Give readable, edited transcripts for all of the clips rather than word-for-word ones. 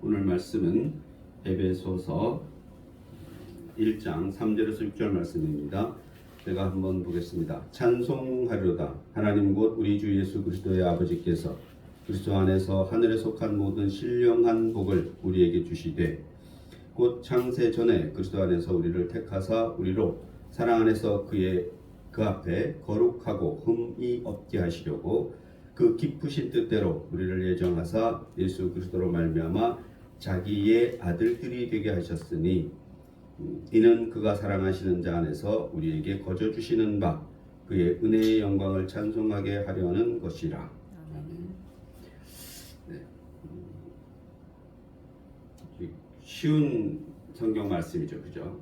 오늘 말씀은 에베소서 1장 3절에서 6절 말씀입니다. 제가 한번 보겠습니다. 찬송하려다 하나님 곧 우리 주 예수 그리스도의 아버지께서 그리스도 안에서 하늘에 속한 모든 신령한 복을 우리에게 주시되 곧 창세 전에 그리스도 안에서 우리를 택하사 우리로 사랑 안에서 그 앞에 거룩하고 흠이 없게 하시려고 그 기쁘신 뜻대로 우리를 예정하사 예수 그리스도로 말미암아 자기의 아들들이 되게 하셨으니 이는 그가 사랑하시는 자 안에서 우리에게 거저 주시는 바 그의 은혜의 영광을 찬송하게 하려는 것이라. 네. 쉬운 성경 말씀이죠, 그죠?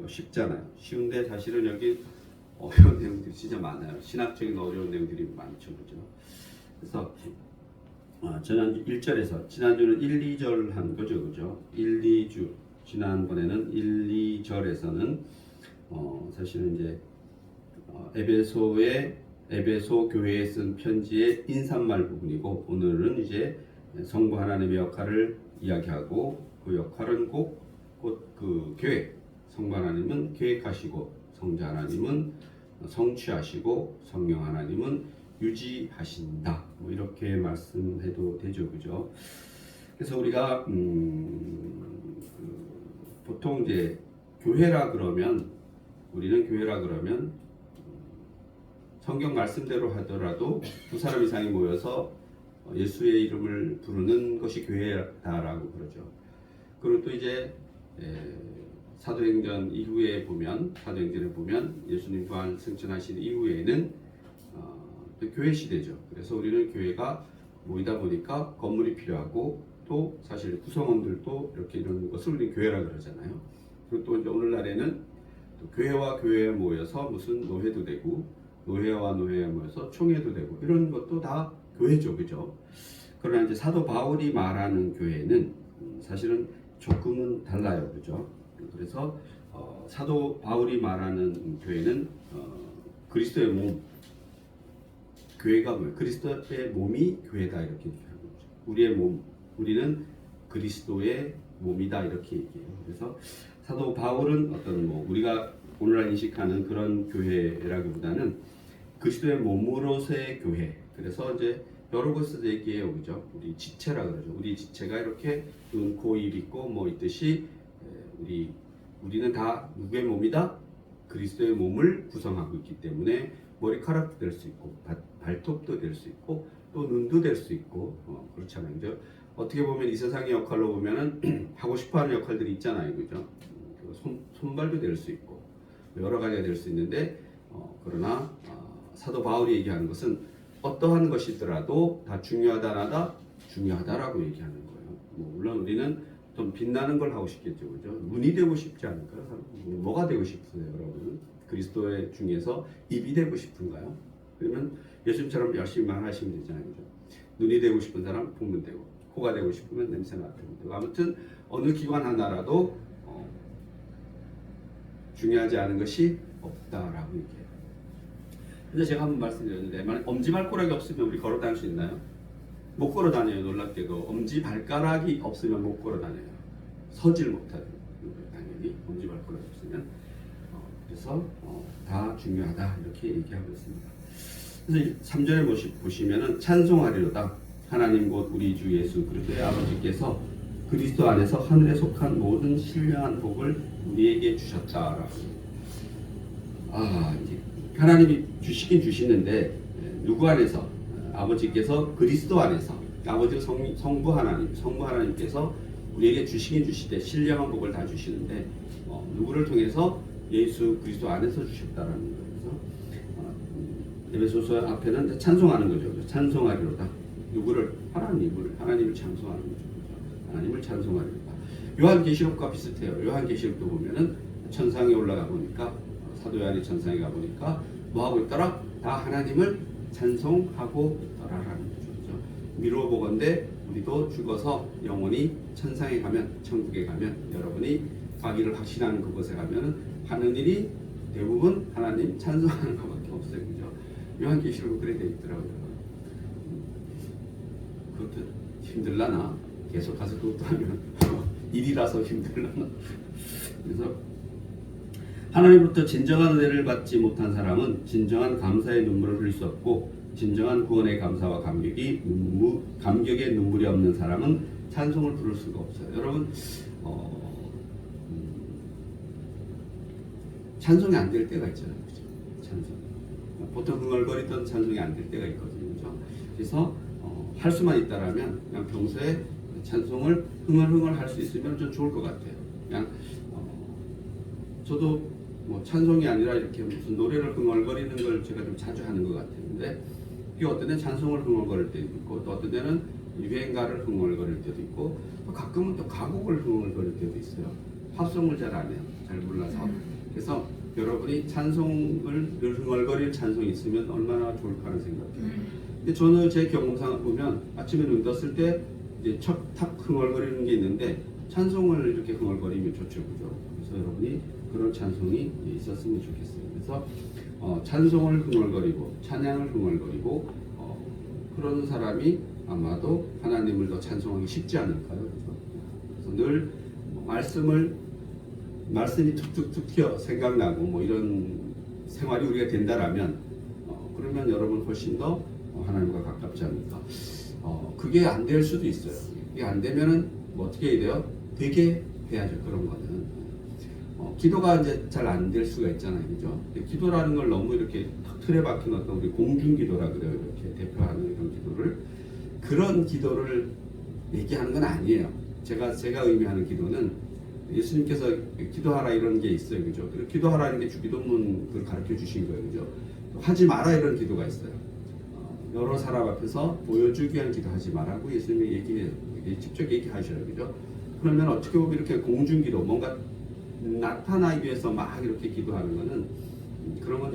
쉽잖아요. 쉬운데 사실은 여기 어려운 내용들이 진짜 많아요. 신학적인 어려운 내용들이 많죠, 그죠? 그래서 지난주 1절에서 지난주는 1, 2절 한 거죠, 그죠? 1, 2주 지난번에는 1, 2절에서는 사실은 이제 에베소 교회에 쓴 편지의 인사말 부분이고 오늘은 이제 성부 하나님의 역할을 이야기하고 그 역할은 곧 그 계획, 성부 하나님은 계획하시고 성자 하나님은 성취하시고 성령 하나님은 유지하신다. 뭐 이렇게 말씀해도 되죠, 그죠? 그래서 우리가 보통 이제 교회라 그러면 우리는 교회라 그러면 성경 말씀대로 하더라도 두 사람 이상이 모여서 예수의 이름을 부르는 것이 교회다라고 그러죠. 그리고 또 이제 사도행전 이후에 보면 사도행전에 보면 예수님 부활 승천하신 이후에는 또 교회 시대죠. 그래서 우리는 교회가 모이다 보니까 건물이 필요하고 또 사실 구성원들도 이렇게 이런 것을 우리 교회라 그러잖아요. 그리고 또 이제 오늘날에는 또 교회와 교회에 모여서 무슨 노회도 되고 노회와 노회에 모여서 총회도 되고 이런 것도 다 교회죠, 그죠? 그러나 이제 사도 바울이 말하는 교회는 사실은 조금은 달라요, 그죠? 그래서 사도 바울이 말하는 교회는 그리스도의 몸, 교회가 뭐예요? 그리스도의 몸이 교회다 이렇게 얘기하는 거죠. 우리의 몸, 우리는 그리스도의 몸이다 이렇게 얘기해요. 그래서 사도 바울은 어떤 우리가 오늘날 인식하는 그런 교회라기보다는 그리스도의 몸으로서의 교회. 그래서 이제 여러 곳에서 얘기해요, 그죠? 우리 지체라 그러죠. 우리 지체가 이렇게 눈, 코, 입 있고 뭐 있듯이 우리는 다 누구의 몸이다? 그리스도의 몸을 구성하고 있기 때문에 머리카락도 될 수 있고 발톱도 될 수 있고 또 눈도 될 수 있고 그렇잖아요, 그죠? 어떻게 보면 이 세상의 역할로 보면은 하고 싶어하는 역할들이 있잖아요, 그죠? 손발도 될 수 있고 여러 가지가 될 수 있는데 그러나 사도 바울이 얘기하는 것은 어떠한 것이더라도 다 중요하다라다 중요하다라고 얘기하는 거예요. 물론 우리는 좀 빛나는 걸 하고 싶겠죠, 그죠? 눈이 되고 싶지 않을까요? 뭐가 되고 싶으세요, 여러분? 그리스도의 중에서 입이 되고 싶은가요? 그러면 예수님처럼 열심히 말하시면 되잖아요, 그죠? 눈이 되고 싶은 사람 보면 되고, 코가 되고 싶으면 냄새 맡으면 되고, 아무튼 어느 기관 하나라도 중요하지 않은 것이 없다라고 얘기해요. 근데 제가 한번 말씀드렸는데, 만약 엄지발가락이 없으면 우리 걸어 다닐 수 있나요? 못 걸어 다녀요. 놀랍게도 엄지발가락이 없으면 못 걸어 다녀요. 서질 못하죠. 당연히 엄지발가락이 없으면. 그래서 다 중요하다 이렇게 얘기하고 있습니다. 그래서 3절에 보시면은 찬송하리로다 하나님 곧 우리 주 예수 그리스도의 아버지께서 그리스도 안에서 하늘에 속한 모든 신령한 복을 우리에게 주셨다라고. 이제 하나님이 주시긴 주시는데 누구 안에서? 아버지께서 그리스도 안에서 아버지 성부 하나님께서 우리에게 주시긴 주시되 신령한 복을 다 주시는데 누구를 통해서? 예수 그리스도 안에서 주셨다라는 거예요. 그래서 에베소서 앞에는 찬송하는 거죠. 찬송하리로다. 누구를? 하나님을 찬송하는 거죠. 하나님을 찬송하리로다. 요한계시록과 비슷해요. 요한계시록도 보면은 천상에 올라가 보니까 사도 요한이 천상에 가 보니까 뭐 하고 있더라? 다 하나님을 찬송하고 있더라라는 거죠. 미루어 보건대 우리도 죽어서 영원히 천상에 가면, 천국에 가면, 여러분이 가기를 확신하는 그곳에 가면은 하는 일이 대부분 하나님 찬송하는 것밖에 없어요, 그죠? 요한계시록은 그래 돼 있더라고요. 그것도 힘들라나 계속 가서 그것도 하면 일이라서 힘들려나. 그래서 하나님으로부터 진정한 은혜를 받지 못한 사람은 진정한 감사의 눈물을 흘릴 수 없고, 진정한 구원의 감사와 감격의 눈물이 없는 사람은 찬송을 부를 수가 없어요. 여러분, 찬송이 안 될 때가 있잖아요. 그죠? 찬송. 보통 흥얼거리던 찬송이 안 될 때가 있거든요. 그죠? 그래서 할 수만 있다라면 그냥 평소에 찬송을 흥얼흥얼 할 수 있으면 좀 좋을 것 같아요. 그냥 저도 뭐 찬송이 아니라 이렇게 무슨 노래를 흥얼거리는 걸 제가 좀 자주 하는 것 같았는데, 이게 어떤 때는 찬송을 흥얼거릴 때도 있고, 또 어떤 때는 유행가를 흥얼거릴 때도 있고, 또 가끔은 또 가곡을 흥얼거릴 때도 있어요. 팝송을 잘 안 해요. 잘 몰라서. 그래서 여러분이 찬송을 늘 흥얼거릴 찬송이 있으면 얼마나 좋을까 하는 생각이에요. 근데 저는 제 경험상 보면 아침에 눈 떴을 때 이제 탁 흥얼거리는 게 있는데, 찬송을 이렇게 흥얼거리면 좋죠, 그죠? 그래서 여러분이 그런 찬송이 있었으면 좋겠어요. 그래서 찬송을 흥얼거리고 찬양을 흥얼거리고 그런 사람이 아마도 하나님을 더 찬송하기 쉽지 않을까요? 그래서 늘 말씀이 툭툭툭 튀어 생각나고 뭐 이런 생활이 우리가 된다라면 그러면 여러분 훨씬 더 하나님과 가깝지 않을까. 그게 안 될 수도 있어요. 이게 안 되면은 뭐 어떻게 해야 돼요? 되게 해야죠. 그런 거는. 기도가 이제 잘 안 될 수가 있잖아요. 그죠? 기도라는 걸 너무 이렇게 탁 틀에 박힌 어떤 우리 공중기도라 그래요. 이렇게 대표하는 이런 기도를. 그런 기도를 얘기하는 건 아니에요. 제가 의미하는 기도는 예수님께서 기도하라 이런 게 있어요. 그죠? 그리고 기도하라는 게 주기도문을 가르쳐 주신 거예요. 그죠? 하지 마라 이런 기도가 있어요. 여러 사람 앞에서 보여주기 위한 기도하지 말라고 예수님이 얘기해요. 직접 얘기하셔요. 그죠? 그러면 어떻게 보면 이렇게 공중기도, 뭔가 나타나기 위해서 막 이렇게 기도하는 거는 그런 건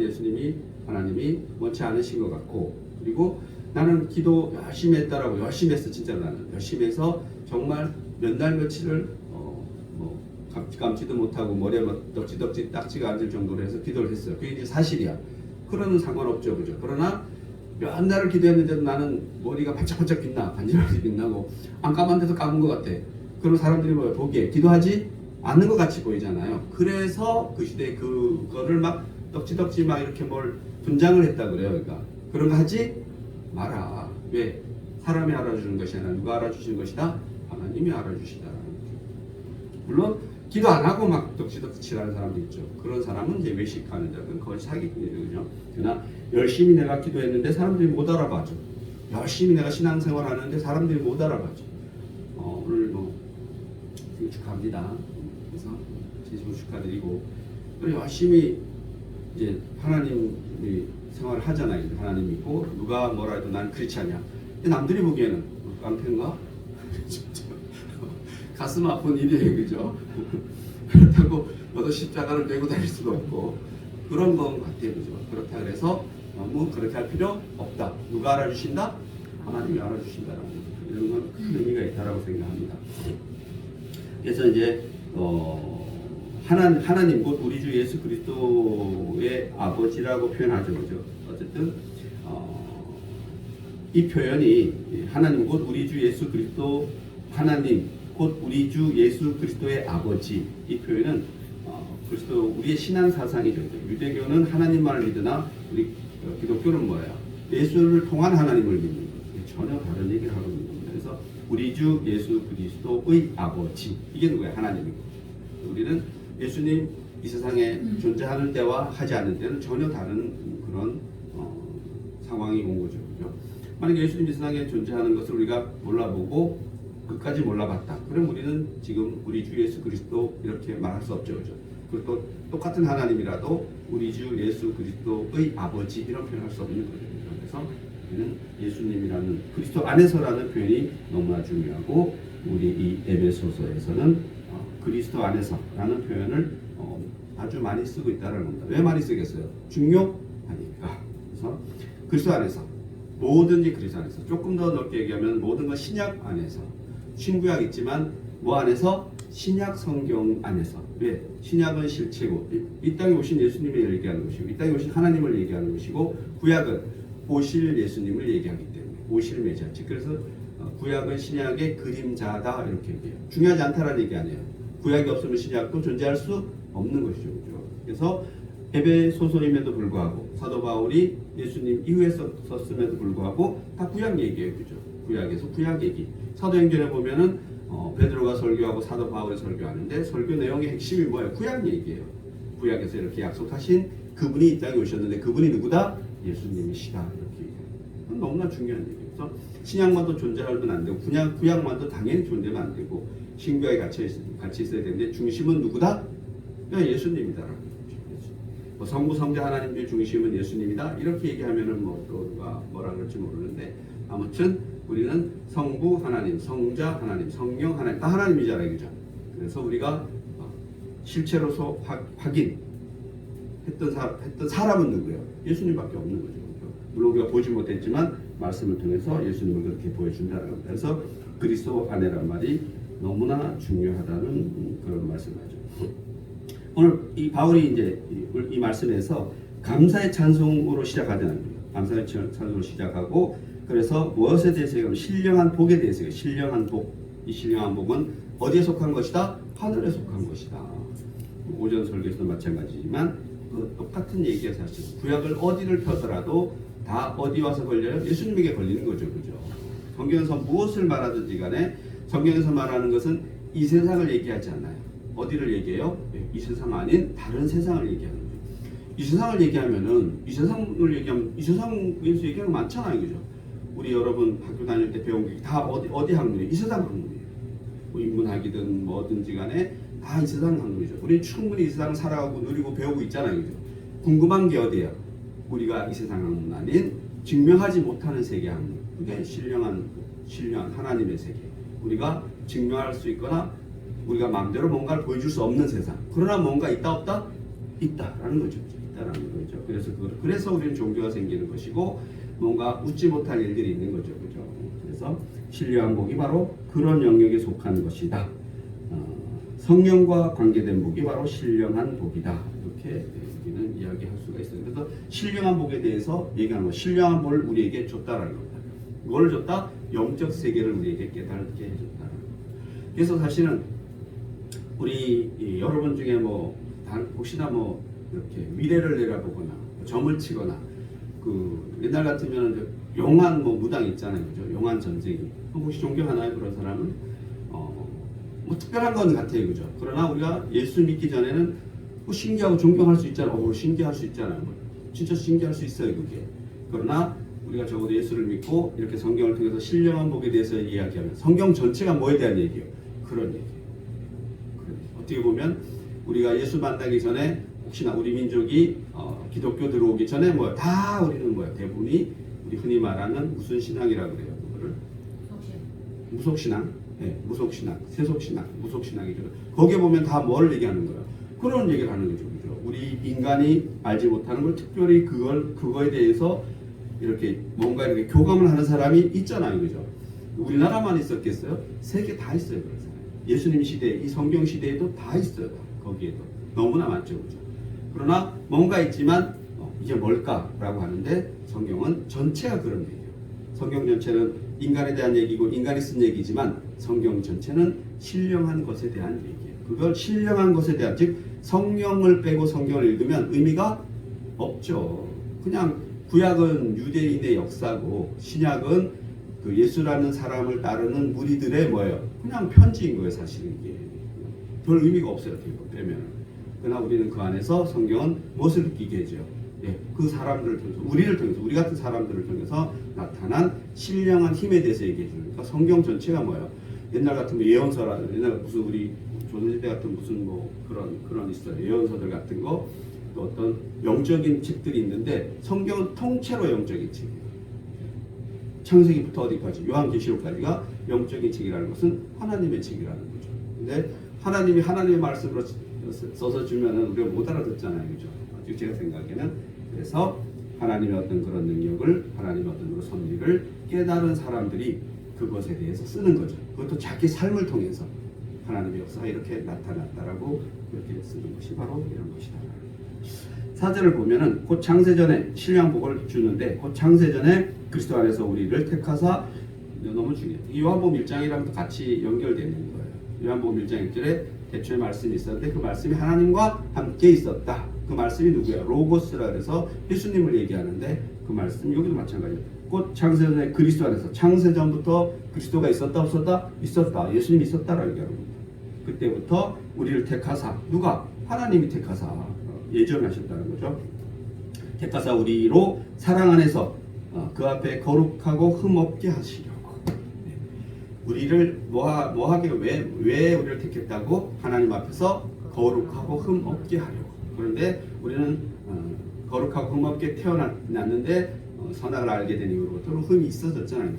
하나님이 원치 않으신 것 같고, 그리고 나는 기도 열심히 했다라고, 열심히 했어. 진짜로 나는 열심히 해서 정말 몇 날 며칠을 뭐 감지도 못하고 머리에 덕지덕지 딱지가 앉을 정도로 해서 기도를 했어요. 그게 이제 사실이야. 그러는 상관없죠. 그죠? 그러나 몇 날을 기도했는데도 나는 머리가 반짝반짝 빛나, 반지락이 빛나고 안 감은 데도 감은 것 같아. 그런 사람들이 뭐예요? 보기에 기도하지 않는 것 같이 보이잖아요. 그래서 그 시대에 그거를 막 덕지덕지 막 이렇게 뭘 분장을 했다 그래요. 그러니까 그런 거 하지 마라. 왜? 사람이 알아주는 것이 아니라 누가 알아주시는 것이다? 하나님이 알아주시다. 물론 기도 안 하고 막 덕지덕지 하는 사람도 있죠. 그런 사람은 이제 외식하는 자, 그건 사기꾼이거든요. 그러나 열심히 내가 기도했는데 사람들이 못 알아봐줘. 열심히 내가 신앙생활 하는데 사람들이 못 알아봐줘. 오늘 뭐 생일 축하합니다. 그래서 진심으로 축하드리고, 그리고 열심히 이제 하나님이 생활을 하잖아요. 하나님 믿고 누가 뭐라 해도 난 그렇지 않냐. 남들이 보기에는 깡패인가? 가슴 아픈 일이에요. 그죠? 그렇다고 너도 십자가를 메고 다닐 수도 없고 그런 건 같아요. 그죠? 그렇다 그래서 너무 그렇게 할 필요 없다. 누가 알아주신다? 하나님이 알아주신다라는 이런 건 큰 의미가 있다라고 생각합니다. 그래서 이제 하나님 곧 우리 주 예수 그리스도의 아버지라고 표현하죠. 그죠? 어쨌든 이 표현이 하나님 곧 우리 주 예수 그리스도, 하나님 곧 우리 주 예수 그리스도의 아버지, 이 표현은 우리의 신앙 사상이죠. 유대교는 하나님만을 믿으나 우리 기독교는 뭐예요? 예수를 통한 하나님을 믿는 거예요. 전혀 다른 얘기를 하고 있는 겁니다. 그래서 우리 주 예수 그리스도의 아버지, 이게 누구예요? 하나님이고, 우리는 예수님 이 세상에 존재하는 때와 하지 않는 때는 전혀 다른 그런 상황이 온 거죠. 그렇죠? 만약에 예수님 이 세상에 존재하는 것을 우리가 몰라보고 끝까지 몰라봤다. 그럼 우리는 지금 우리 주 예수 그리스도 이렇게 말할 수 없죠. 그렇죠? 그리고 또 똑같은 하나님이라도 우리 주 예수 그리스도의 아버지 이런 표현할 수 없는 거죠. 그래서 우리는 예수님이라는 그리스도 안에서라는 표현이 너무나 중요하고, 우리 이 에베소서에서는 그리스도 안에서라는 표현을 아주 많이 쓰고 있다는 겁니다. 왜 많이 쓰겠어요? 중요하니까. 그래서 그리스도 안에서, 뭐든지 그리스도 안에서, 조금 더 넓게 얘기하면 모든 건 신약 안에서, 신구약 있지만 뭐 안에서? 신약 성경 안에서. 왜? 신약은 실체고, 이 땅에 오신 예수님을 얘기하는 것이고, 이 땅에 오신 하나님을 얘기하는 것이고, 구약은 오실 예수님을 얘기하기 때문에 오실 메시아. 그래서 구약은 신약의 그림자다 이렇게 얘기해요. 중요하지 않다라는 얘기 아니에요. 구약이 없으면 신약도 존재할 수 없는 것이죠. 그렇죠? 그래서 에베소서임에도 불구하고 사도 바울이 예수님 이후에 썼음에도 불구하고 다 구약 얘기예요. 그죠? 구약에서 구약 얘기. 사도행전에 보면은 베드로가 설교하고 사도 바울이 설교하는데 설교 내용의 핵심이 뭐예요? 구약 얘기예요. 구약에서 이렇게 약속하신 그분이 이 땅에 오셨는데 그분이 누구다? 예수님이시다. 이렇게 얘기해요. 너무나 중요한 얘기예요. 그래서 신약만도 존재하면 안 되고 구약만도 당연히 존재하면 안 되고 신구약이 같이 있어야 되는데 중심은 누구다? 예수님이다라고. 뭐 성부 성자 하나님의 중심은 예수님이다 이렇게 얘기하면은 뭐 또 누가 뭐라 그럴지 모르는데 아무튼 우리는 성부 하나님, 성자 하나님, 성령 하나님 다 하나님이잖아요, 그죠? 그래서 우리가 실체로서 확인했던 사람은 누구예요? 예수님밖에 없는 거죠. 그렇죠? 물론 우리가 보지 못했지만 말씀을 통해서 예수님을 그렇게 보여준다는 겁니다. 그래서 그리스도 안에란 말이 너무나 중요하다는 그런 말씀하죠. 오늘 이 바울이 이제 이 말씀에서 감사의 찬송으로 시작하잖아요. 감사의 찬송으로 시작하고 그래서 무엇에 대해서 얘기하면 신령한 복에 대해서 신령한 복. 이 신령한 복은 어디에 속한 것이다? 하늘에 속한 것이다. 오전 설교에서도 마찬가지지만 똑같은 얘기가 사실 구약을 어디를 펴더라도 다 어디 와서 걸려요? 예수님에게 걸리는 거죠. 그죠? 성경에서 무엇을 말하든지 간에 성경에서 말하는 것은 이 세상을 얘기하지 않아요. 어디를 얘기해요? 이 세상 아닌 다른 세상을 얘기하는 거죠. 이 세상을 얘기하면은 이 세상에서 얘기하는 거 많잖아요. 그죠? 우리 여러분 학교 다닐 때 배운 게 다 어디 학문이에요? 이 세상 학문이에요. 뭐 인문학이든 뭐든지 간에 다 이 세상 학문이죠. 우리 충분히 이 세상을 살아가고 누리고 배우고 있잖아요. 그죠? 궁금한 게 어디예요? 우리가 이 세상 학문 아닌 증명하지 못하는 세계 학문. 그게 신령한 하나님의 세계. 우리가 증명할 수 있거나 우리가 마음대로 뭔가를 보여줄 수 없는 세상. 그러나 뭔가 있다 없다? 있다라는 거죠. 있다라는 거죠. 그래서 우리는 종교가 생기는 것이고 뭔가 웃지 못할 일들이 있는 거죠. 그죠? 그래서 신령한 복이 바로 그런 영역에 속한 것이다. 성령과 관계된 복이 바로 신령한 복이다. 이렇게 우리는 이야기할 수가 있어요. 그래서 신령한 복에 대해서 얘기하는 거. 신령한 복을 우리에게 줬다라는 겁니다. 뭘 줬다? 영적 세계를 우리에게 깨닫게 해줬다라는 겁니다. 그래서 사실은 우리 여러분 중에 뭐 혹시나 뭐 이렇게 미래를 내다보거나 점을 치거나 그 옛날 같으면 용한 뭐 무당 있잖아요, 그죠? 용한 전쟁이 혹시 존경하나요 그런 사람은? 뭐 특별한 건 같아요, 그죠? 그러나 우리가 예수 믿기 전에는 뭐 신기하고 존경할 수 있잖아요. 신기할 수 있잖아요. 뭐 진짜 신기할 수 있어요, 그게. 그러나 우리가 적어도 예수를 믿고 이렇게 성경을 통해서 신령한 복에 대해서 이야기하면 성경 전체가 뭐에 대한 얘기예요? 그런 얘기예요. 어떻게 보면 우리가 예수 만나기 전에 혹시나 우리 민족이 기독교 들어오기 전에 다 우리는 대부분이 우리 흔히 말하는 무슨 신앙이라고 그래요? 그거를 무속신앙, 무속신앙, 세속신앙, 무속신앙이죠. 거기에 보면 다 뭘 얘기하는 거야? 그런 얘기를 하는 거죠, 그죠? 우리 인간이 알지 못하는 걸 특별히 그거에 대해서 이렇게 뭔가 이렇게 교감을 하는 사람이 있잖아요, 그죠? 우리나라만 있었겠어요? 세계 다 있어요, 그런 사람. 예수님 시대, 이 성경 시대에도 다 있어요. 거기에도 너무나 많죠, 그죠? 그러나 뭔가 있지만 이게 뭘까라고 하는데 성경은 전체가 그런 얘기예요. 성경 전체는 인간에 대한 얘기고 인간이 쓴 얘기지만 성경 전체는 신령한 것에 대한 얘기예요. 그걸 신령한 것에 대한 즉 성령을 빼고 성경을 읽으면 의미가 없죠. 그냥 구약은 유대인의 역사고 신약은 그 예수라는 사람을 따르는 무리들의 그냥 편지인 거예요, 사실은 이게. 별 의미가 없어요, 어떻게 빼면. 그러나 우리는 그 안에서 성경은 무엇을 느끼게 해줘요? 그 사람들을 통해서, 우리를 통해서, 우리 같은 사람들을 통해서 나타난 신령한 힘에 대해서 얘기해 주는. 그러니까 성경 전체가 뭐예요? 옛날 같으면 예언서라든, 옛날 무슨 우리 조선시대 같은 무슨 그런 있어요. 예언서들 같은 거, 또 어떤 영적인 책들이 있는데 성경은 통째로 영적인 책이에요. 창세기부터 어디까지, 요한계시록까지가 영적인 책이라는 것은 하나님의 책이라는 거죠. 근데 하나님이 하나님의 말씀으로 써서 주면은 우리가 못 알아듣잖아요, 그죠? 아직 제가 생각에는. 그래서 하나님의 어떤 그런 능력을, 하나님의 어떤 그런 섭리를 깨달은 사람들이 그것에 대해서 쓰는 거죠. 그것도 자기 삶을 통해서 하나님의 역사가 이렇게 나타났다라고 그렇게 쓰는 것이 바로 이런 것이다. 사절을 보면은 곧 창세전에 신령한 복을 주는데 곧 창세전에 그리스도 안에서 우리를 택하사 너무 중요해요. 요한복음 1장이랑 같이 연결되는 거예요. 요한복음 1장 1절에 태초에 말씀이 있었는데 그 말씀이 하나님과 함께 있었다. 그 말씀이 누구야? 로고스라 그래서 예수님을 얘기하는데 그 말씀 여기도 마찬가지예요. 곧 창세전에 그리스도 안에서 창세전부터 그리스도가 있었다 없었다? 있었다. 예수님이 있었다라고 얘기하는 겁니다. 그때부터 우리를 택하사 누가? 하나님이 택하사 예정하셨다는 거죠. 택하사 우리로 사랑 안에서 그 앞에 거룩하고 흠없게 하시려고. 우리를 뭐하게 왜 우리를 택했다고? 하나님 앞에서 거룩하고 흠없게 하려고. 그런데 우리는 거룩하고 흠없게 태어났는데 선악을 알게 된 이후로부터 흠이 있어졌잖아요.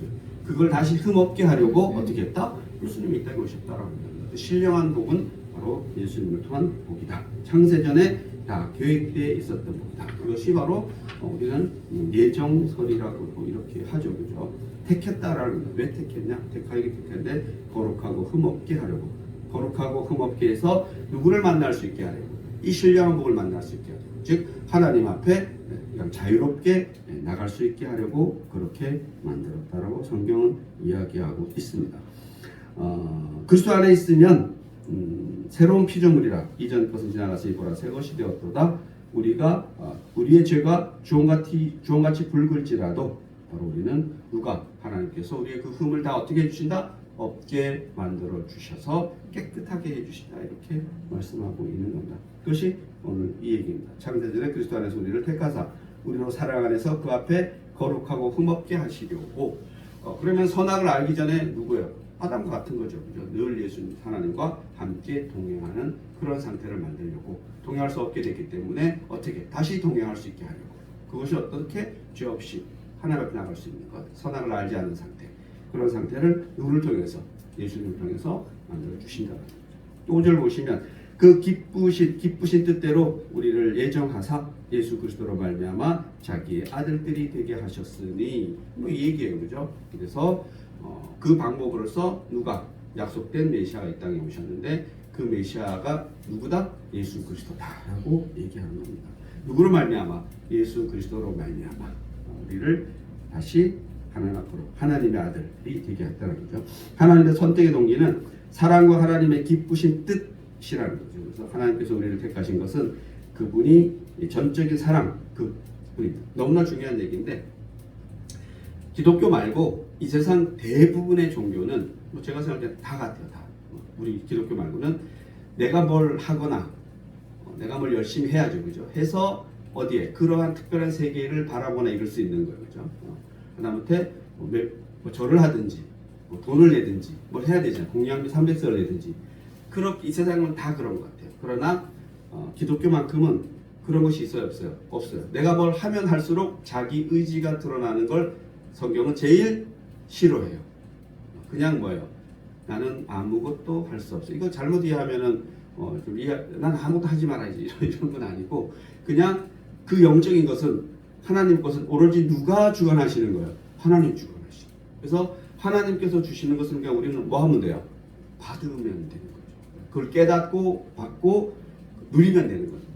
그걸 다시 흠없게 하려고 어떻게 했다? 예수님이 이 땅에 오셨다라고 합니다. 신령한 복은 바로 예수님을 통한 복이다. 창세전에 다 계획되어 있었던 복이다. 그것이 바로 우리는 예정설이라고 이렇게 하죠. 그죠? 택했다라는 거. 왜 택했냐? 택하게 택했는데 거룩하고 흠없게 하려고. 거룩하고 흠없게 해서 누구를 만날 수 있게 하려고. 이 신령한 복을 만날 수 있게 하려고. 즉 하나님 앞에 그냥 자유롭게 나갈 수 있게 하려고 그렇게 만들었다라고 성경은 이야기하고 있습니다. 그리스도 안에 있으면 새로운 피조물이라 이전 것은 지나가서 보라 새 것이 되었도다. 우리가 우리의 죄가 주홍같이 붉을지라도 바로 우리는 누가 하나님께서 우리의 그 흠을 다 어떻게 해주신다? 없게 만들어 주셔서 깨끗하게 해주신다. 이렇게 말씀하고 있는 겁니다. 그것이 오늘 이 얘기입니다. 창세전에 그리스도 안에서 우리를 택하사 우리로 사랑 안에서 그 앞에 거룩하고 흠없게 하시려고. 그러면 선악을 알기 전에 누구예요? 아담과 같은 거죠. 그죠? 늘 예수님 하나님과 함께 동행하는 그런 상태를 만들려고. 동행할 수 없게 됐기 때문에 어떻게 다시 동행할 수 있게 하려고. 그것이 어떻게? 죄 없이 하나님 앞에 나갈 수 있는 것, 선악을 알지 않는 상태. 그런 상태를 누구를 통해서? 예수님을 통해서 만들어 주신다. 5절 보시면 그 기쁘신 뜻대로 우리를 예정하사 예수 그리스도로 말미암아 자기의 아들들이 되게 하셨으니 뭐 이 얘기예요. 그죠? 그래서 그 방법으로서 누가? 약속된 메시아가 이 땅에 오셨는데 그 메시아가 누구다? 예수 그리스도다라고 얘기하는 겁니다. 누구로 말미암아? 예수 그리스도로 말미암아 우리를 다시 하나님 앞으로 하나님의 아들이 되게 했다는 거죠. 하나님의 선택의 동기는 사랑과 하나님의 기쁘신 뜻이라는 거죠. 그래서 하나님께서 우리를 택하신 것은 그분이 전적인 사랑, 그분입니다. 너무나 중요한 얘기인데 기독교 말고 이 세상 대부분의 종교는 뭐 제가 생각할 때 다 같아요. 다. 우리 기독교 말고는 내가 뭘 하거나 내가 뭘 열심히 해야죠. 그죠? 해서 어디에 그러한 특별한 세계를 바라보나 이룰 수 있는 거예요. 그죠? 그다음에 뭐 절을 하든지 뭐 돈을 내든지 뭘 해야 되잖아요. 공양비 300석을 내든지. 그렇게 이 세상은 다 그런 것 같아요. 그러나 기독교만큼은 그런 것이 있어요? 없어요? 없어요. 내가 뭘 하면 할수록 자기 의지가 드러나는 걸 성경은 제일 싫어해요. 그냥 뭐예요? 나는 아무것도 할 수 없어. 이거 잘못 이해하면은 난 아무것도 하지 말아야지 이런 건 아니고 그냥 그 영적인 것은 하나님 것은 오로지 누가 주관하시는 거예요? 하나님 주관하시는. 그래서 하나님께서 주시는 것은 그냥 우리는 뭐 하면 돼요? 받으면 되는 거죠. 그걸 깨닫고 받고 누리면 되는 거죠.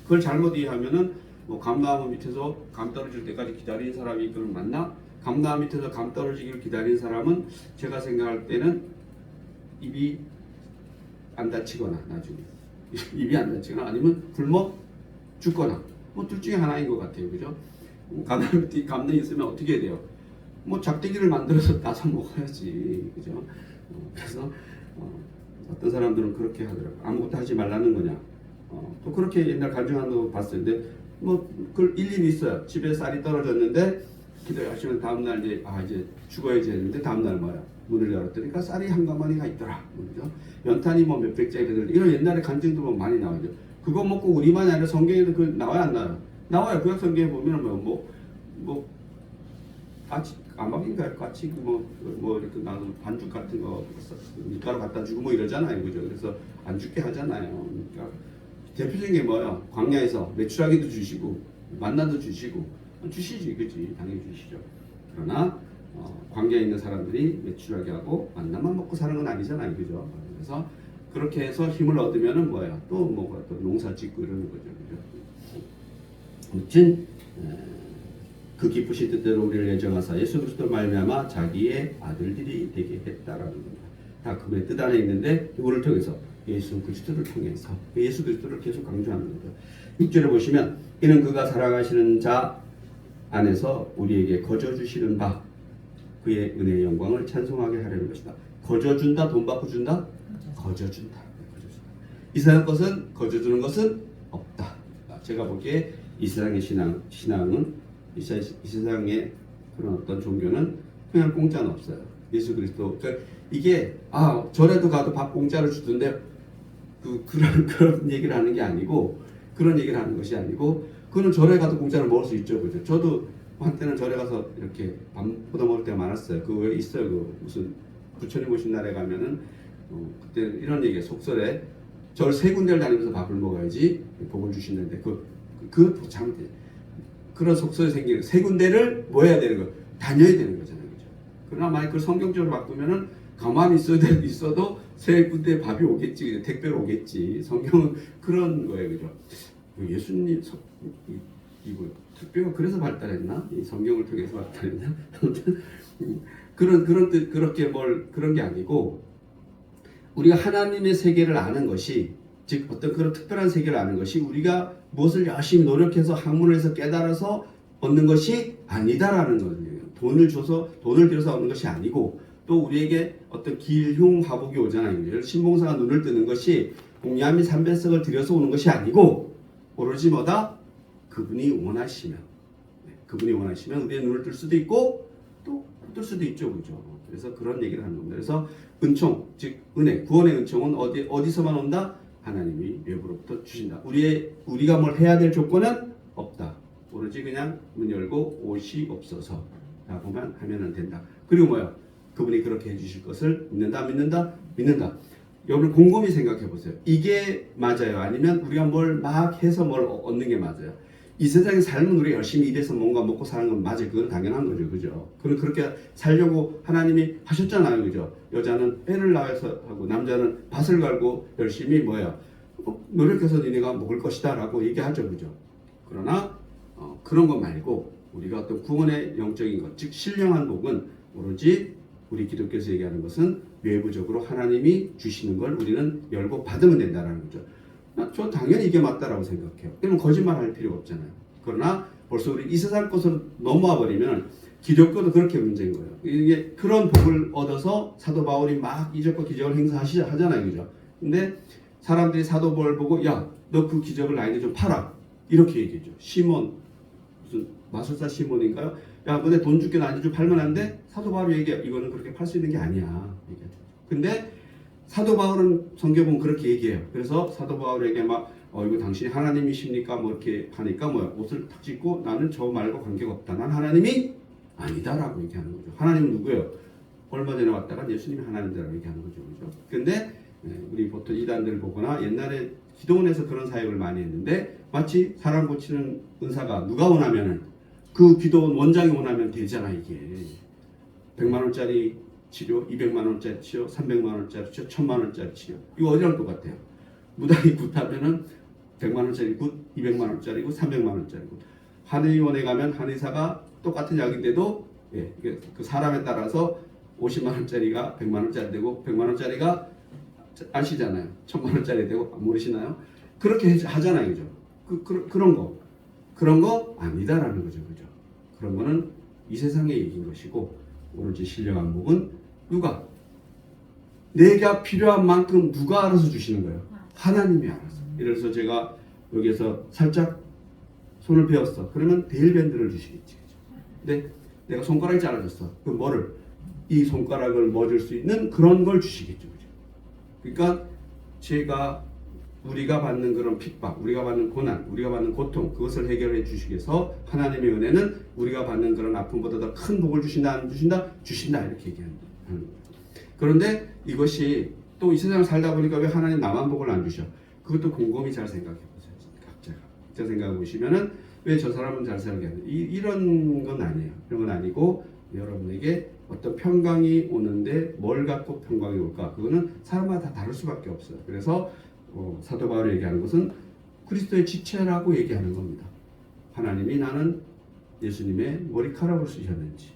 그걸 잘못 이해하면은 뭐 감나무 밑에서 감 떨어질 때까지 기다리는 사람이 그걸 만나? 감나무 밑에서 감 떨어지기를 기다리는 사람은 제가 생각할 때는 입이 안 다치거나 나중에 입이 안 다치거나 아니면 굶어 죽거나 뭐 둘 중에 하나인 것 같아요. 그죠? 감나무 있으면 어떻게 해야 돼요? 뭐 작대기를 만들어서 따서 먹어야지. 그죠? 그래서 어떤 사람들은 그렇게 하더라고요. 아무것도 하지 말라는 거냐. 또 그렇게 옛날 간증하는 거 봤어요. 근데 뭐 그 일리는 있어요. 집에 쌀이 떨어졌는데 기도 열심히 다음날 이제 죽어야지 했는데 다음날 뭐야? 문을 열었더니까 쌀이 한 가마니가 있더라. 그죠? 연탄이 뭐 몇백 짜리들 이런 옛날에 간증도 뭐 많이 나오죠. 그거 먹고 우리만이 아니라 성경에도 그 나와요 안 나와요? 나와요. 구약 성경에 보면은 뭐 까치 까마귀인가요? 까치 뭐 이렇게 나도 반죽 같은 거 밀가루 갖다 주고 뭐 이러잖아요. 그죠? 그래서 안 죽게 하잖아요. 그러니까 대표적인 게 뭐예요? 광야에서 메추라기도 주시고 만나도 주시고 주시지, 그렇지? 당연히 주시죠. 그러나 광야에 있는 사람들이 메추라기하고 만나만 먹고 사는 건 아니잖아요, 그죠? 그래서 그렇게 해서 힘을 얻으면은 뭐예요? 또 농사 짓고 이러는 거죠, 그죠? 아무튼 그 기쁘신 뜻대로 우리를 예정하사 예수 그리스도 말미암아 자기의 아들들이 되게 했다라는 겁니다. 다 그분의 뜻 안에 있는데 누구를 통해서? 예수 그리스도를 통해서. 예수 그리스도를 계속 강조하는 거죠. 6절에 보시면 이는 그가 사랑하시는 자 안에서 우리에게 거저 주시는 바 그의 은혜의 영광을 찬송하게 하려는 것이다. 거저 준다, 돈 받고 준다? 거저 준다. 이 세상 것은 거저 주는 것은 없다. 제가 보기에 이 세상의 신앙은 이 세상의 그런 어떤 종교는 그냥 공짜는 없어요. 예수 그리스도 그러니까 이게 절에도 가도 밥 공짜로 주던데 그런 얘기를 하는 게 아니고 그런 얘기를 하는 것이 아니고 그거는 절에 가도 공짜로 먹을 수 있죠, 그죠? 저도 한때는 절에 가서 이렇게 밥 얻어 먹을 때가 많았어요. 그 왜 있어요, 그 무슨 부처님 오신 날에 가면은 그때 이런 얘기예요. 속설에 절 3군데를 다니면서 밥을 먹어야지 복을 주시는데 그것도 참 그런 속설이 생기는 3군데를 뭐 해야 되는 거 다녀야 되는 거잖아요, 그죠? 그러나 만약 그걸 성경적으로 바꾸면은 가만히 있어도 3군데 밥이 오겠지, 택배로 오겠지. 성경은 그런 거예요, 그죠? 예수님 이거 특별히 그래서 발달했나? 이 성경을 통해서 발달했나? 그런 뜻 그렇게 그런 게 아니고 우리가 하나님의 세계를 아는 것이 즉 어떤 그런 특별한 세계를 아는 것이 우리가 무엇을 열심히 노력해서 학문을 해서 깨달아서 얻는 것이 아니다라는 거예요. 돈을 들여서 얻는 것이 아니고 또 우리에게 어떤 길흉화복이 오잖아요. 신봉사가 눈을 뜨는 것이 공야미 삼배석을 들여서 오는 것이 아니고 오로지 뭐다? 그분이 원하시면 우리의 눈을 뜰 수도 있고 또 뜰 수도 있죠, 그죠? 그래서 그런 얘기를 하는 겁니다. 그래서 은총, 즉 은혜, 구원의 은총은 어디서만 온다? 하나님이 외부로부터 주신다. 우리가 뭘 해야 될 조건은 없다. 오로지 그냥 문 열고 옷이 없어서 하면은 된다. 그리고 뭐야? 그분이 그렇게 해주실 것을 믿는다. 여러분 곰곰이 생각해 보세요. 이게 맞아요? 아니면 우리가 뭘 막 해서 뭘 얻는 게 맞아요? 이 세상의 삶은 우리가 열심히 일해서 뭔가 먹고 사는 건 맞아요. 그건 당연한 거죠. 그죠? 그렇게 살려고 하나님이 하셨잖아요. 그죠? 여자는 애를 낳아서 하고 남자는 밭을 갈고 열심히 노력해서 니네가 먹을 것이다 라고 얘기하죠. 그죠? 그러나 그런 거 말고 우리가 어떤 구원의 영적인 것, 즉 신령한 복은 오로지 우리 기독교에서 얘기하는 것은 외부적으로 하나님이 주시는 걸 우리는 열고 받으면 된다는 거죠. 저 당연히 이게 맞다라고 생각해요. 그러면 거짓말할 필요가 없잖아요. 그러나 벌써 우리 이 세상 것으로 넘어와 버리면 기독교도 그렇게 문제인 거예요. 이게 그런 복을 얻어서 사도 바울이 막 이적과 기적을 행사하잖아요, 그죠? 근데 사람들이 사도 바울 보고 야, 너 그 기적을 나에게 좀 팔아 이렇게 얘기했죠. 시몬 무슨 마술사 시몬인가요? 야, 너네 돈 줄게 나한테 좀 팔면 안 돼? 사도 바울이 얘기해. 이거는 그렇게 팔 수 있는 게 아니야. 근데 사도 바울은 성경 보면 그렇게 얘기해요. 그래서 사도 바울에게 이거 당신이 하나님이십니까? 이렇게 하니까 옷을 탁 찢고 나는 저 말고 관계가 없다. 난 하나님이 아니다라고 얘기하는 거죠. 하나님은 누구예요? 얼마 전에 왔다가 예수님이 하나님이라고 얘기하는 거죠. 그죠? 근데 우리 보통 이단들 보거나 옛날에 기도원에서 그런 사역을 많이 했는데 마치 사람 고치는 은사가 누가 원하면은 그 기도원 원장이 원하면 되잖아. 이게 100만 원짜리 치료, 200만 원짜리 치료, 300만 원짜리 치료, 1000만 원짜리 치료. 이거 어디랑 똑같아요? 무당이 굿하면은 100만 원짜리 굿, 200만 원짜리 굿, 300만 원짜리 굿. 한의원에 가면 한의사가 똑같은 약인데도 그 사람에 따라서 50만 원짜리가 100만 원짜리 되고 100만 원짜리가 아시잖아요. 1000만 원짜리 되고 모르시나요? 그렇게 하잖아요. 그죠? 그런 거 아니다라는 거죠. 그죠? 그런 거는 이 세상의 얘기인 것이고 오로지 신령한 복은 누가? 내가 필요한 만큼 누가 알아서 주시는 거예요? 하나님이 알아서. 예를 들어서 제가 여기에서 살짝 손을 베었어. 그러면 데일밴드를 주시겠지. 그죠? 근데 내가 손가락이 잘라졌어. 그럼 뭐를? 이 손가락을 멎을 수 있는 그런 걸 주시겠죠. 그죠? 그러니까 우리가 받는 그런 핍박, 우리가 받는 고난, 우리가 받는 고통, 그것을 해결해 주시기 위해서 하나님의 은혜는 우리가 받는 그런 아픔보다 더 큰 복을 주신다, 안 주신다? 주신다. 이렇게 얘기하는 거예요. 그런데 이것이 또 이 세상을 살다 보니까 왜 하나님 나만 복을 안 주셔? 그것도 곰곰이 잘 생각해 보세요. 각자 생각해 보시면은 왜 저 사람은 잘 살게 하는 이런 건 아니에요. 이런 건 아니고 여러분에게 어떤 평강이 오는데 뭘 갖고 평강이 올까? 그거는 사람마다 다 다를 수밖에 없어요. 그래서 사도 바울이 얘기하는 것은 그리스도의 지체라고 얘기하는 겁니다. 하나님이 나는 예수님의 머리카락으로 쓰셨는지,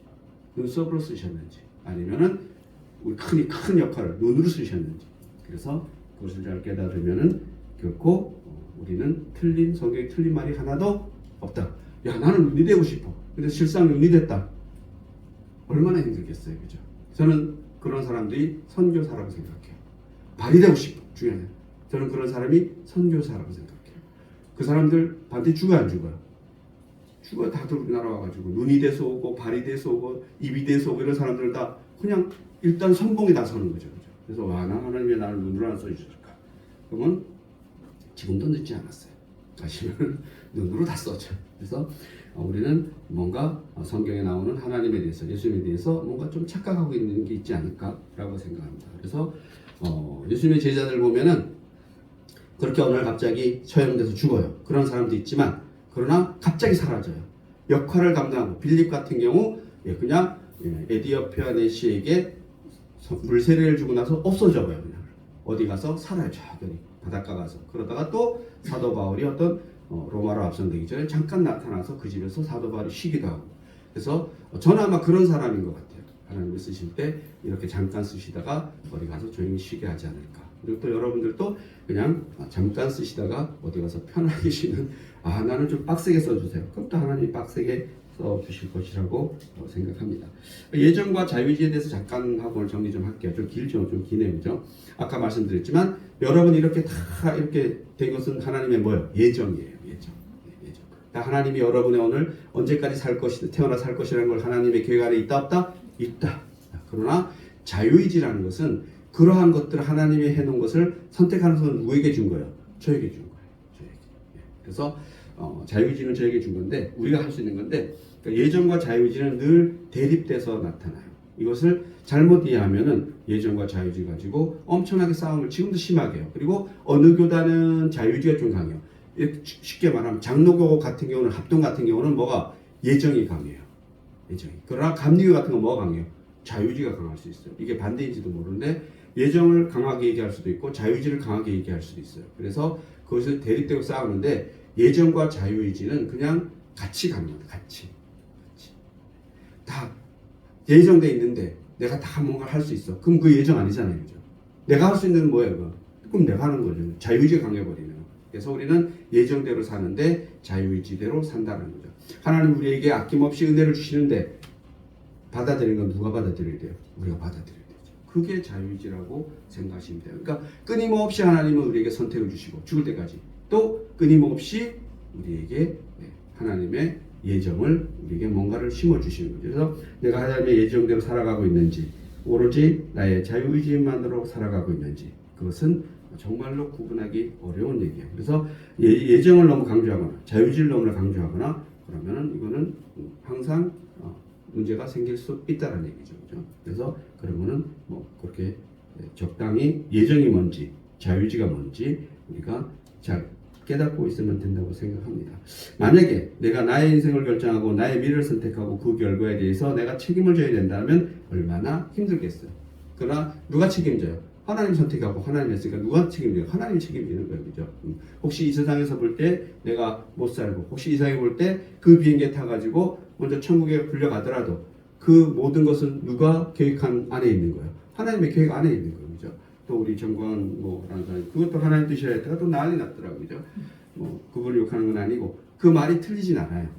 눈썹으로 쓰셨는지, 아니면은 우리 큰 역할을 눈으로 쓰셨는지. 그래서 그것을 잘 깨달으면은 결코 우리는 성경에 틀린 말이 하나도 없다. 야, 나는 눈이 되고 싶어. 근데 실상 눈이 됐다. 얼마나 힘들겠어요, 그죠? 저는 그런 사람들이 선교사라고 생각해요. 발이 되고 싶어. 중요해요. 저는 그런 사람이 선교사라고 생각해요. 그 사람들 반드시 죽어요, 안 죽어요? 죽어요. 다들 우리나라 와가지고 눈이 돼서 오고 발이 돼서 오고 입이 돼서 오고 이런 사람들 다 그냥 일단 선봉에 나서는 거죠, 그죠? 그래서 와, 나 하나님 왜 나를 눈으로 안 써주실까? 그러면 지금도 늦지 않았어요. 다시는 눈으로 다 써죠. 그래서 우리는 뭔가 성경에 나오는 하나님에 대해서, 예수님에 대해서 뭔가 좀 착각하고 있는 게 있지 않을까라고 생각합니다. 그래서 예수님의 제자들 보면은 그렇게 어느 날 갑자기 처형돼서 죽어요. 그런 사람도 있지만 그러나 갑자기 사라져요. 역할을 감당하고 빌립 같은 경우 그냥 에디오피아 내시에게 물세례를 주고 나서 없어져요. 그냥 어디 가서 살아요. 저기 바닷가 가서. 그러다가 또 사도 바울이 어떤 로마로 앞선되기 전에 잠깐 나타나서 그 집에서 사도 바울이 쉬기도 하고. 그래서 저는 아마 그런 사람인 것 같아요. 하나님을 쓰실 때 이렇게 잠깐 쓰시다가 어디 가서 조용히 쉬게 하지 않을까. 그리고 또 여러분들도 그냥 잠깐 쓰시다가 어디 가서 편하게 쉬는, 나는 좀 빡세게 써주세요. 그럼 또 하나님이 빡세게 써주실 것이라고 생각합니다. 예정과 자유의지에 대해서 잠깐 하고 오늘 정리 좀 할게요. 좀 길죠? 좀 기네요. 그죠? 아까 말씀드렸지만 여러분이 이렇게 다 이렇게 된 것은 하나님의 뭐예요? 예정이에요. 예정. 다 하나님이 여러분의 오늘 언제까지 태어나 살 것이라는 걸 하나님의 계획 안에 있다 없다? 있다. 그러나 자유의지라는 것은 그러한 것들을 하나님이 해놓은 것을 선택하는 것은 누구에게 준 거예요? 저에게 준 거예요. 저에게. 그래서 자유의지는 저에게 준 건데 우리가 할 수 있는 건데, 그러니까 예정과 자유의지는 늘 대립돼서 나타나요. 이것을 잘못 이해하면은 예정과 자유의지 가지고 엄청나게 싸움을 지금도 심하게 해요. 그리고 어느 교단은 자유의지가 좀 강해요. 쉽게 말하면 장로교 같은 경우는, 합동 같은 경우는 뭐가 예정이 강해요. 예정이. 그러나 감리교 같은 건 뭐가 강해요? 자유의지가 강할 수 있어요. 이게 반대인지도 모르는데 예정을 강하게 얘기할 수도 있고 자유의지를 강하게 얘기할 수도 있어요. 그래서 그것을 대립되고 싸우는데 예정과 자유의지는 그냥 같이 가는 겁니다. 같이. 다 예정돼 있는데 내가 다 뭔가 할 수 있어. 그럼 그 예정 아니잖아요. 그죠? 내가 할 수 있는 뭐예요? 그럼 내가 하는 거죠. 자유의지가 강해버리면. 그래서 우리는 예정대로 사는데 자유의지대로 산다는 거죠. 하나님 우리에게 아낌없이 은혜를 주시는데 받아들이는 건 누가 받아들여야 돼요? 우리가 받아들여야 되죠. 그게 자유의지라고 생각하시면 돼요. 그러니까 끊임없이 하나님은 우리에게 선택을 주시고 죽을 때까지 또 끊임없이 우리에게 하나님의 예정을, 우리에게 뭔가를 심어주시는 거죠. 그래서 내가 하나님의 예정대로 살아가고 있는지, 오로지 나의 자유의지만으로 살아가고 있는지, 그것은 정말로 구분하기 어려운 얘기예요. 그래서 예정을 너무 강조하거나 자유의지를 너무 강조하거나 그러면은 이거는 항상 문제가 생길 수 있다는 얘기죠. 그죠? 그래서 그러면은 뭐 그렇게 적당히 예정이 뭔지 자유의지가 뭔지 우리가 잘 깨닫고 있으면 된다고 생각합니다. 만약에 내가 나의 인생을 결정하고 나의 미래를 선택하고 그 결과에 대해서 내가 책임을 져야 된다면 얼마나 힘들겠어요. 그러나 누가 책임져요? 하나님 선택하고 하나님 했으니까 누가 책임져요? 하나님이 책임지는 거예요. 그죠? 혹시 이 세상에서 볼 때 내가 못 살고, 혹시 이 세상에 볼 때 그 비행기에 타가지고 먼저 천국에 불려가더라도 그 모든 것은 누가 계획한 안에 있는 거예요? 하나님의 계획 안에 있는 거예요. 그죠? 또 우리 정관 뭐라는 사람, 그것도 하나님 뜻이라 했다가 또 난리 났더라고요. 그죠? 그걸 욕하는 건 아니고 그 말이 틀리진 않아요.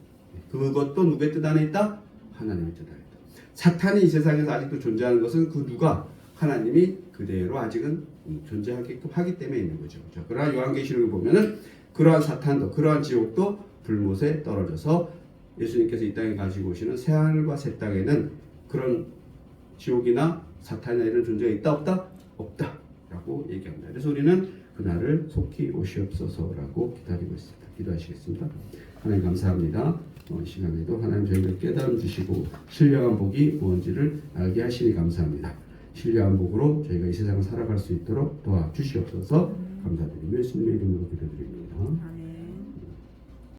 그것도 누구의 뜻 안에 있다? 하나님의 뜻 안에 있다. 사탄이 이 세상에서 아직도 존재하는 것은 그 누가? 하나님이 그대로 아직은 존재하게끔 하기 때문에 있는 거죠. 그렇죠? 그러나 요한계시록을 보면은 그러한 사탄도, 그러한 지옥도 불못에 떨어져서 예수님께서 이 땅에 가지고 오시는 새하늘과 새 땅에는 그런 지옥이나 사탄이나 이런 존재가 있다 없다? 없다 라고 얘기합니다. 그래서 우리는 그날을 속히 오시옵소서라고 기다리고 있습니다. 기도하시겠습니다. 하나님 감사합니다. 이 시간에도 하나님 저희를 깨달음 주시고 신령한 복이 무엇인지를 알게 하시니 감사합니다. 신령한 복으로 저희가 이 세상을 살아갈 수 있도록 도와주시옵소서. 감사드리며 예수님의 이름으로 기도드립니다.